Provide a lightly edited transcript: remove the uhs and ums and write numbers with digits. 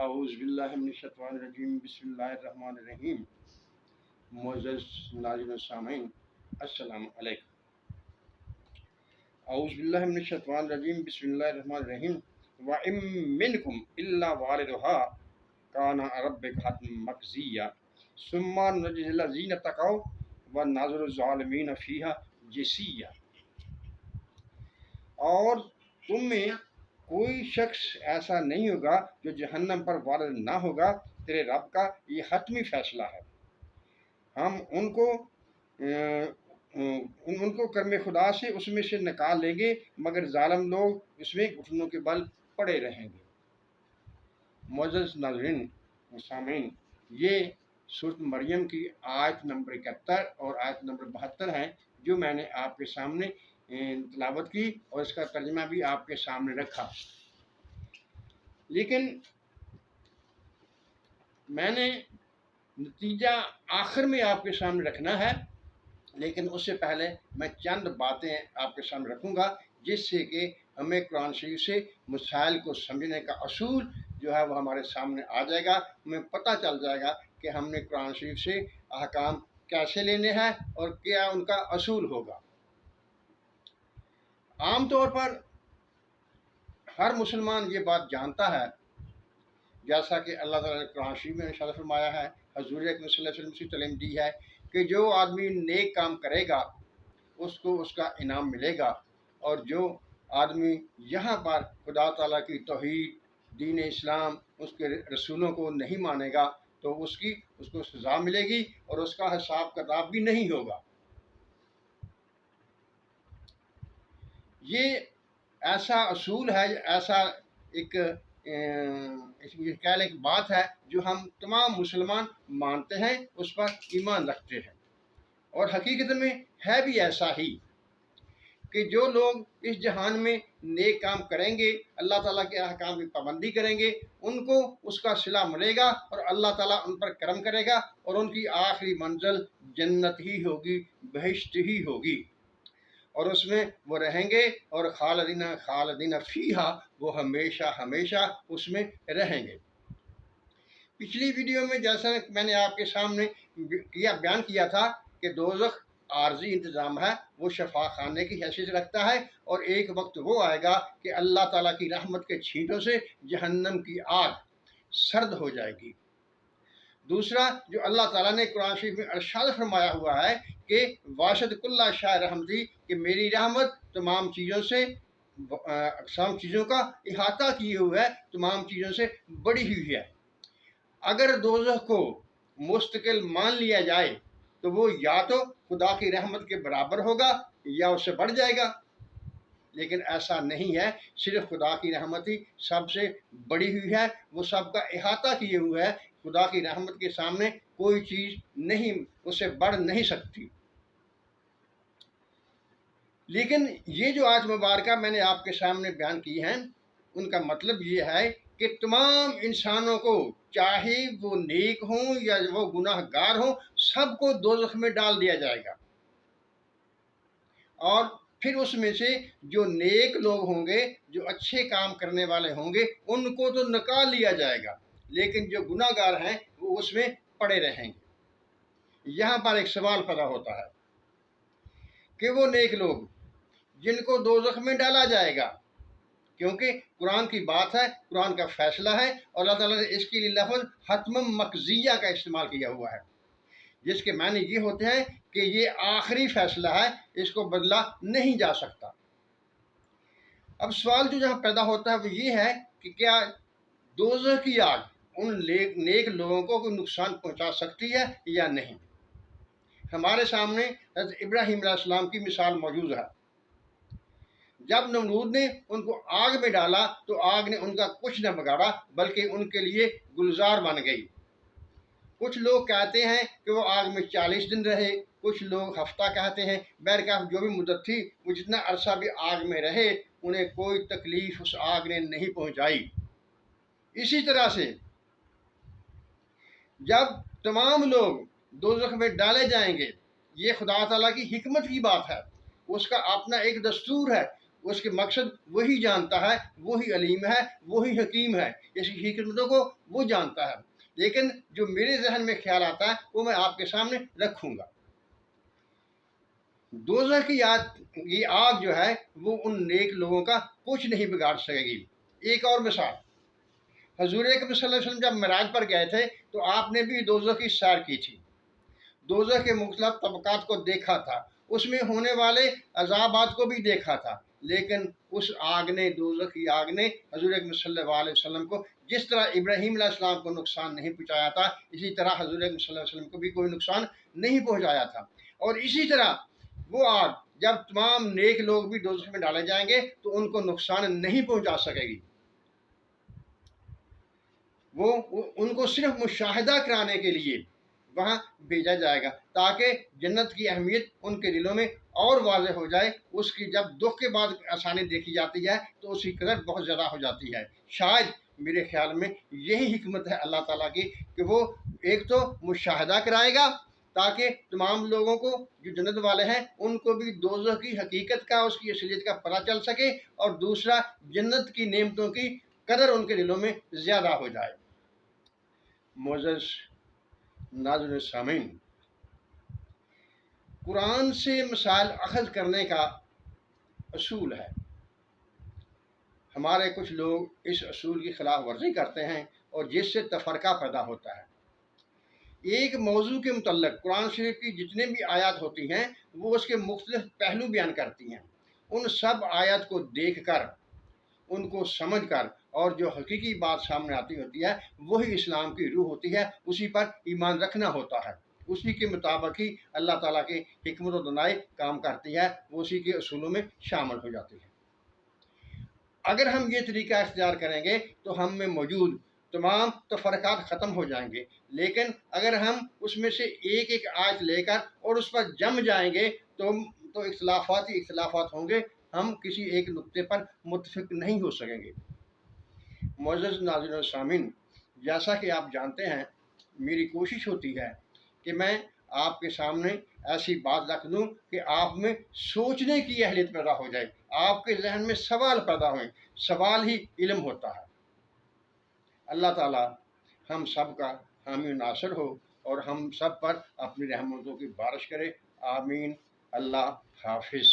اعوذ باللہ من الشیطان الرجیم بسم اللہ الرحمن الرحیم۔ معزز ناظرین و سامعین، السلام علیکم۔ اعوذ باللہ من الشیطان الرجیم بسم اللہ الرحمن الرحیم۔ وَإِن مِّنكُمْ إِلَّا وَارِدُهَا كَانَ رَبُّكَ حَتْمًا مَّقْضِيًّا ثُمَّ نُنَجِّي الَّذِينَ اتَّقَوْا وَنَذَرُ الظَّالِمِينَ فِيهَا جِثِيًّا۔ اور تم میں کوئی شخص ایسا نہیں ہوگا جو جہنم پر وارد نہ ہوگا، تیرے رب کا یہ حتمی فیصلہ ہے۔ ہم ان کو کرم خدا سے اس میں سے نکال لیں گے، مگر ظالم لوگ اس میں گھٹنوں کے بل پڑے رہیں گے۔ معزز ناظرین و سامعین، یہ سورۃ مریم کی آیت نمبر 71 اور آیت نمبر 72 ہے جو میں نے آپ کے سامنے تلاوت کی، اور اس کا ترجمہ بھی آپ کے سامنے رکھا۔ لیکن میں نے نتیجہ آخر میں آپ کے سامنے رکھنا ہے، لیکن اس سے پہلے میں چند باتیں آپ کے سامنے رکھوں گا جس سے کہ ہمیں قرآن شریف سے مسائل کو سمجھنے کا اصول جو ہے وہ ہمارے سامنے آ جائے گا۔ ہمیں پتہ چل جائے گا کہ ہم نے قرآن شریف سے احکام کیسے لینے ہیں اور کیا ان کا اصول ہوگا۔ عام طور پر ہر مسلمان یہ بات جانتا ہے، جیسا کہ اللہ تعالیٰ نے قرآن شریف میں ارشاد فرمایا ہے، حضور اکرم صلی اللہ علیہ وسلم سے تعلیم دی ہے کہ جو آدمی نیک کام کرے گا اس کو اس کا انعام ملے گا، اور جو آدمی یہاں پر خدا تعالیٰ کی توحید، دین اسلام، اس کے رسولوں کو نہیں مانے گا تو اس کو سزا ملے گی اور اس کا حساب کتاب بھی نہیں ہوگا۔ یہ ایسا اصول ہے، ایسا ایک کہہ لیں کہ بات ہے جو ہم تمام مسلمان مانتے ہیں، اس پر ایمان رکھتے ہیں، اور حقیقت میں ہے بھی ایسا ہی کہ جو لوگ اس جہان میں نیک کام کریں گے، اللہ تعالیٰ کے احکام کی پابندی کریں گے، ان کو اس کا صلہ ملے گا اور اللہ تعالیٰ ان پر کرم کرے گا، اور ان کی آخری منزل جنت ہی ہوگی، بہشت ہی ہوگی، اور اس میں وہ رہیں گے، اور خالدین فیہا، وہ ہمیشہ ہمیشہ اس میں رہیں گے۔ پچھلی ویڈیو میں جیسا میں نے آپ کے سامنے بیان کیا تھا کہ دوزخ عارضی انتظام ہے، وہ شفا خانے کی حیثیت رکھتا ہے، اور ایک وقت وہ آئے گا کہ اللہ تعالیٰ کی رحمت کے چھینٹوں سے جہنم کی آگ سرد ہو جائے گی۔ دوسرا، جو اللہ تعالیٰ نے قرآن شریف میں ارشاد فرمایا ہوا ہے کہ واشد کل شاہ رحمتی، کہ میری رحمت تمام چیزوں کا احاطہ کیے ہوئے ہے، تمام چیزوں سے بڑی ہوئی ہے۔ اگر دوزخ کو مستقل مان لیا جائے تو وہ یا تو خدا کی رحمت کے برابر ہوگا یا اس سے بڑھ جائے گا، لیکن ایسا نہیں ہے۔ صرف خدا کی رحمت ہی سب سے بڑی ہوئی ہے، وہ سب کا احاطہ کیے ہوئے ہے۔ خدا کی رحمت کے سامنے کوئی چیز نہیں، اس سے بڑھ نہیں سکتی۔ لیکن یہ جو آیت مبارکہ میں نے آپ کے سامنے بیان کی ہیں، ان کا مطلب یہ ہے کہ تمام انسانوں کو، چاہے وہ نیک ہوں یا وہ گناہ گار ہوں، سب کو دوزخ میں ڈال دیا جائے گا، اور پھر اس میں سے جو نیک لوگ ہوں گے، جو اچھے کام کرنے والے ہوں گے، ان کو تو نکال لیا جائے گا، لیکن جو گناہ گار ہیں وہ اس میں پڑے رہیں گے۔ یہاں پر ایک سوال پیدا ہوتا ہے کہ وہ نیک لوگ جن کو دوزخ میں ڈالا جائے گا، کیونکہ قرآن کی بات ہے، قرآن کا فیصلہ ہے، اور اللہ تعالیٰ نے اس کے لیے لفظ حتمًا مقضیہ کا استعمال کیا ہوا ہے، جس کے معنی یہ ہوتے ہیں کہ یہ آخری فیصلہ ہے، اس کو بدلا نہیں جا سکتا۔ اب سوال جو جہاں پیدا ہوتا ہے وہ یہ ہے کہ کیا دوزخ کی آگ ان نیک لوگوں کو کوئی نقصان پہنچا سکتی ہے یا نہیں؟ ہمارے سامنے حضرت ابراہیم علیہ السلام کی مثال موجود ہے۔ جب نمرود نے ان کو آگ میں ڈالا تو آگ نے ان کا کچھ نہ بگاڑا، بلکہ ان کے لیے گلزار بن گئی۔ کچھ لوگ کہتے ہیں کہ وہ آگ میں 40 دن رہے، کچھ لوگ ہفتہ کہتے ہیں، بہرکیف جو بھی مدت تھی، وہ جتنا عرصہ بھی آگ میں رہے، انہیں کوئی تکلیف اس آگ نے نہیں پہنچائی۔ اسی طرح سے جب تمام لوگ دوزخ میں ڈالے جائیں گے، یہ خدا تعالیٰ کی حکمت کی بات ہے، اس کا اپنا ایک دستور ہے، اس کے مقصد وہی جانتا ہے، وہی علیم ہے، وہی حکیم ہے، اس کی حکمتوں کو وہ جانتا ہے، لیکن جو میرے ذہن میں خیال آتا ہے وہ میں آپ کے سامنے رکھوں گا۔ دوزخ کی آگ جو ہے وہ ان نیک لوگوں کا کچھ نہیں بگاڑ سکے گی۔ ایک اور مثال، حضور اکرم صلی اللہ علیہ وسلم جب معراج پر گئے تھے تو آپ نے بھی دوزخ کی سیر کی تھی، دوزخ کے مختلف طبقات کو دیکھا تھا، اس میں ہونے والے عذابات کو بھی دیکھا تھا، لیکن اس آگ نے، دوزخ کی آگ نے حضور اکرم صلی اللہ علیہ وسلم کو جس طرح ابراہیم علیہ السلام کو نقصان نہیں پہنچایا تھا، اسی طرح حضور اکرم صلی اللہ علیہ وسلم کو بھی کوئی نقصان نہیں پہنچایا تھا۔ اور اسی طرح وہ آگ جب تمام نیک لوگ بھی دوزخ میں ڈالے جائیں گے تو ان کو نقصان نہیں پہنچا سکے گی، وہ ان کو صرف مشاہدہ کرانے کے لیے وہاں بھیجا جائے گا تاکہ جنت کی اہمیت ان کے دلوں میں اور واضح ہو جائے۔ اس کی جب دکھ کے بعد آسانی دیکھی جاتی ہے تو اس کی قدر بہت زیادہ ہو جاتی ہے۔ شاید میرے خیال میں یہی حکمت ہے اللہ تعالیٰ کی کہ وہ ایک تو مشاہدہ کرائے گا تاکہ تمام لوگوں کو جو جنت والے ہیں ان کو بھی دوزخ کی حقیقت کا، اس کی اصلیت کا پتہ چل سکے، اور دوسرا جنت کی نعمتوں کی قدر ان کے دلوں میں زیادہ ہو جائے۔ معزز ناظرین سامعین، قرآن سے مسائل اخذ کرنے کا اصول ہے۔ ہمارے کچھ لوگ اس اصول کی خلاف ورزی کرتے ہیں اور جس سے تفرقہ پیدا ہوتا ہے۔ ایک موضوع کے متعلق قرآن شریف کی جتنے بھی آیات ہوتی ہیں وہ اس کے مختلف پہلو بیان کرتی ہیں۔ ان سب آیات کو دیکھ کر، ان کو سمجھ کر، اور جو حقیقی بات سامنے آتی ہوتی ہے وہی اسلام کی روح ہوتی ہے، اسی پر ایمان رکھنا ہوتا ہے، اسی کے مطابق ہی اللہ تعالیٰ کی حکمت و دانائی کام کرتی ہے، وہ اسی کے اصولوں میں شامل ہو جاتی ہے۔ اگر ہم یہ طریقہ اختیار کریں گے تو ہم میں موجود تمام تفرقات ختم ہو جائیں گے، لیکن اگر ہم اس میں سے ایک ایک آیت لے کر اور اس پر جم جائیں گے تو اختلافات ہی اختلافات ہوں گے، ہم کسی ایک نقطے پر متفق نہیں ہو سکیں گے۔ معزز ناظرین و سامعین، جیسا کہ آپ جانتے ہیں میری کوشش ہوتی ہے کہ میں آپ کے سامنے ایسی بات رکھ دوں کہ آپ میں سوچنے کی اہلیت پیدا ہو جائے، آپ کے ذہن میں سوال پیدا ہوئیں، سوال ہی علم ہوتا ہے۔ اللہ تعالیٰ ہم سب کا حامی و ناصر ہو اور ہم سب پر اپنی رحمتوں کی بارش کرے، آمین۔ اللہ حافظ۔